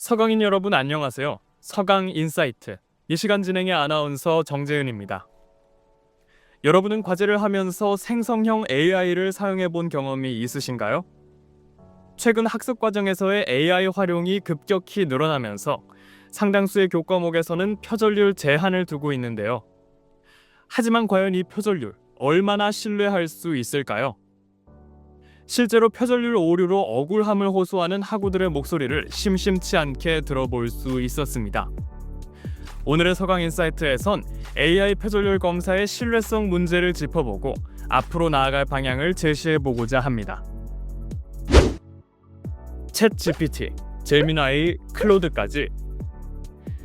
서강인 여러분 안녕하세요. 서강 인사이트. 이 시간 진행의 아나운서 정재은입니다. 여러분은 과제를 하면서 생성형 AI를 사용해 본 경험이 있으신가요? 최근 학습 과정에서의 AI 활용이 급격히 늘어나면서 상당수의 교과목에서는 표절률 제한을 두고 있는데요. 하지만 과연 이 표절률 얼마나 신뢰할 수 있을까요? 실제로 표절률 오류로 억울함을 호소하는 학우들의 목소리를 심심치 않게 들어볼 수 있었습니다. 오늘의 서강인사이트에선 AI 표절률 검사의 신뢰성 문제를 짚어보고 앞으로 나아갈 방향을 제시해보고자 합니다. 챗 GPT, 제미나이, 클로드까지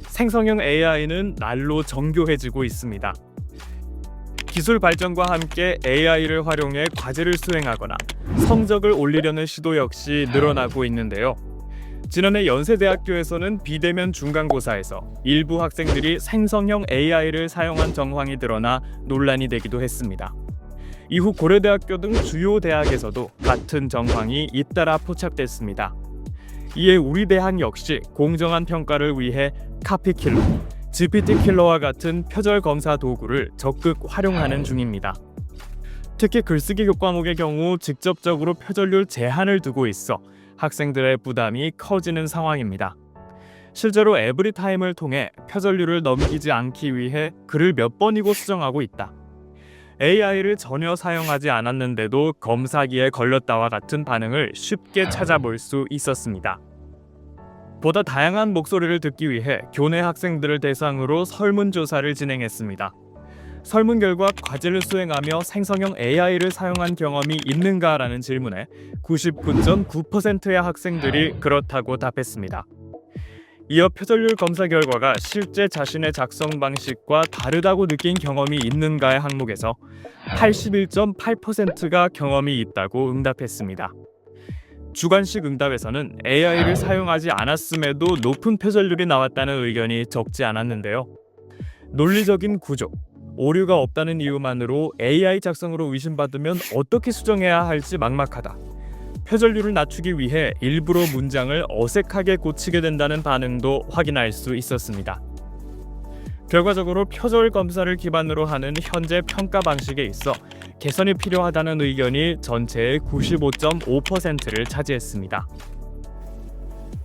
생성형 AI는 날로 정교해지고 있습니다. 기술 발전과 함께 AI를 활용해 과제를 수행하거나 성적을 올리려는 시도 역시 늘어나고 있는데요. 지난해 연세대학교에서는 비대면 중간고사에서 일부 학생들이 생성형 AI를 사용한 정황이 드러나 논란이 되기도 했습니다. 이후 고려대학교 등 주요 대학에서도 같은 정황이 잇따라 포착됐습니다. 이에 우리 대학 역시 공정한 평가를 위해 카피킬러, GPT킬러와 같은 표절 검사 도구를 적극 활용하는 중입니다. 특히 글쓰기 교과목의 경우 직접적으로 표절률 제한을 두고 있어 학생들의 부담이 커지는 상황입니다. 실제로 에브리타임을 통해 표절률을 넘기지 않기 위해 글을 몇 번이고 수정하고 있다. AI를 전혀 사용하지 않았는데도 검사기에 걸렸다와 같은 반응을 쉽게 찾아볼 수 있었습니다. 보다 다양한 목소리를 듣기 위해 교내 학생들을 대상으로 설문조사를 진행했습니다. 설문 결과 과제를 수행하며 생성형 AI를 사용한 경험이 있는가라는 질문에 99.9%의 학생들이 그렇다고 답했습니다. 이어 표절률 검사 결과가 실제 자신의 작성 방식과 다르다고 느낀 경험이 있는가의 항목에서 81.8%가 경험이 있다고 응답했습니다. 주관식 응답에서는 AI를 사용하지 않았음에도 높은 표절률이 나왔다는 의견이 적지 않았는데요. 논리적인 구조, 오류가 없다는 이유만으로 AI 작성으로 의심받으면 어떻게 수정해야 할지 막막하다. 표절률을 낮추기 위해 일부러 문장을 어색하게 고치게 된다는 반응도 확인할 수 있었습니다. 결과적으로 표절 검사를 기반으로 하는 현재 평가 방식에 있어 개선이 필요하다는 의견이 전체의 95.5%를 차지했습니다.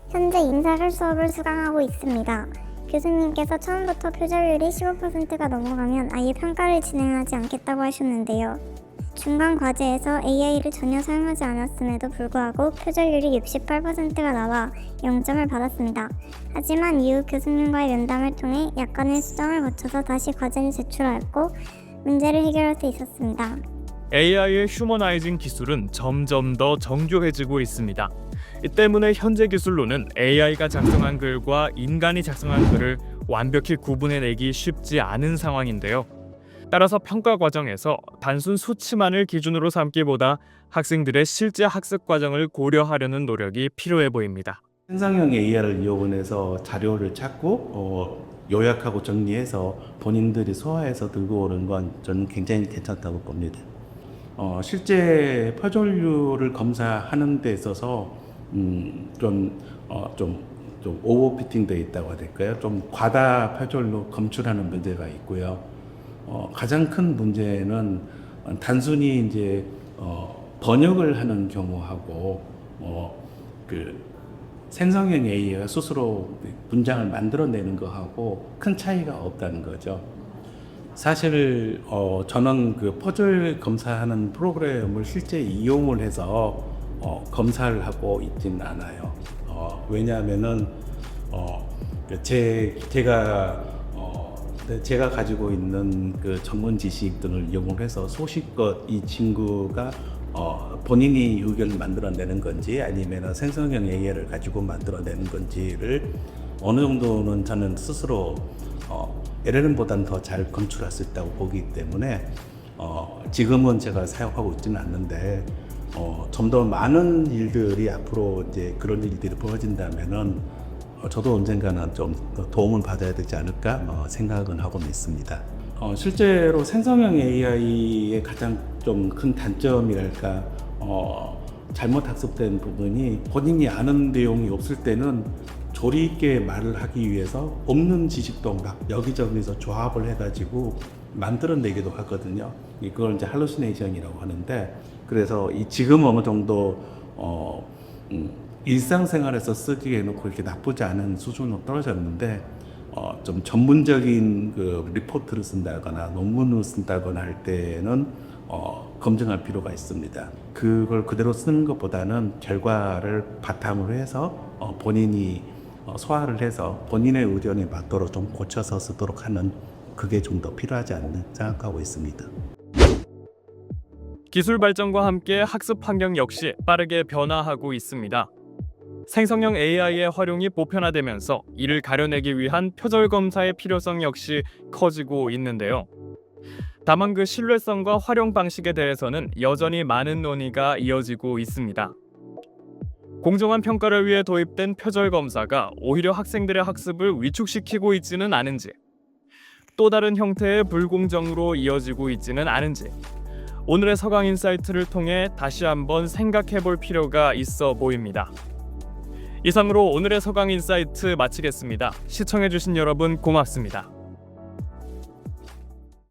현재 인사를 수업을 수강하고 있습니다. 교수님께서 처음부터 표절률이 15%가 넘어가면 아예 평가를 진행하지 않겠다고 하셨는데요. 중간 과제에서 AI를 전혀 사용하지 않았음에도 불구하고 표절률이 68%가 나와 0점을 받았습니다. 하지만 이후 교수님과의 면담을 통해 약간의 수정을 거쳐서 다시 과제는 제출하였고 문제를 해결할 수 있었습니다. AI의 휴머나이징 기술은 점점 더 정교해지고 있습니다. 이 때문에 현재 기술로는 AI가 작성한 글과 인간이 작성한 글을 완벽히 구분해내기 쉽지 않은 상황인데요. 따라서 평가 과정에서 단순 수치만을 기준으로 삼기보다 학생들의 실제 학습 과정을 고려하려는 노력이 필요해 보입니다. 생성형 AI를 이용해서 자료를 찾고 요약하고 정리해서 본인들이 소화해서 들고 오는 건 저는 굉장히 괜찮다고 봅니다. 실제 표절률을 검사하는 데 있어서 좀 오버피팅되어 있다고 해야 될까요? 좀 과다 표절로 검출하는 문제가 있고요. 가장 큰 문제는 단순히 이제 번역을 하는 경우하고 생성형 AI가 스스로 문장을 만들어내는 거하고 큰 차이가 없다는 거죠. 사실 저는 그 표절 검사하는 프로그램을 실제 이용을 해서 검사를 하고 있지는 않아요. 왜냐하면은 제가 가지고 있는 그 전문 지식 등을 이용해서 소식껏 이 친구가 본인이 의견을 만들어내는 건지 아니면 생성형 AI를 가지고 만들어내는 건지를 어느 정도는 저는 스스로 LLM보다는 더 잘 검출할 수 있다고 보기 때문에 지금은 제가 사용하고 있지는 않는데 좀 더 많은 일들이 앞으로 이제 그런 일들이 벌어진다면은 저도 언젠가는 좀 도움을 받아야 되지 않을까 생각은 하고 있습니다. 실제로 생성형 AI의 가장 좀 큰 단점이랄까 잘못 학습된 부분이 본인이 아는 내용이 없을 때는 조리 있게 말을 하기 위해서 없는 지식도 막 여기저기서 조합을 해가지고 만들어내기도 하거든요. 이걸 이제 할루시네이션이라고 하는데, 그래서 이 지금 어느 정도 일상생활에서 쓰기에는 그렇게 나쁘지 않은 수준으로 떨어졌는데, 좀 전문적인 그 리포트를 쓴다거나 논문을 쓴다거나 할 때는 검증할 필요가 있습니다. 그걸 그대로 쓰는 것보다는 결과를 바탕으로 해서 본인이 소화를 해서 본인의 의견에 맞도록 좀 고쳐서 쓰도록 하는, 그게 좀 더 필요하지 않나 생각하고 있습니다. 기술 발전과 함께 학습 환경 역시 빠르게 변화하고 있습니다. 생성형 AI의 활용이 보편화되면서 이를 가려내기 위한 표절 검사의 필요성 역시 커지고 있는데요. 다만 그 신뢰성과 활용 방식에 대해서는 여전히 많은 논의가 이어지고 있습니다. 공정한 평가를 위해 도입된 표절 검사가 오히려 학생들의 학습을 위축시키고 있지는 않은지, 또 다른 형태의 불공정으로 이어지고 있지는 않은지, 오늘의 서강 인사이트를 통해 다시 한번 생각해 볼 필요가 있어 보입니다. 이상으로 오늘의 서강 인사이트 마치겠습니다. 시청해주신 여러분 고맙습니다.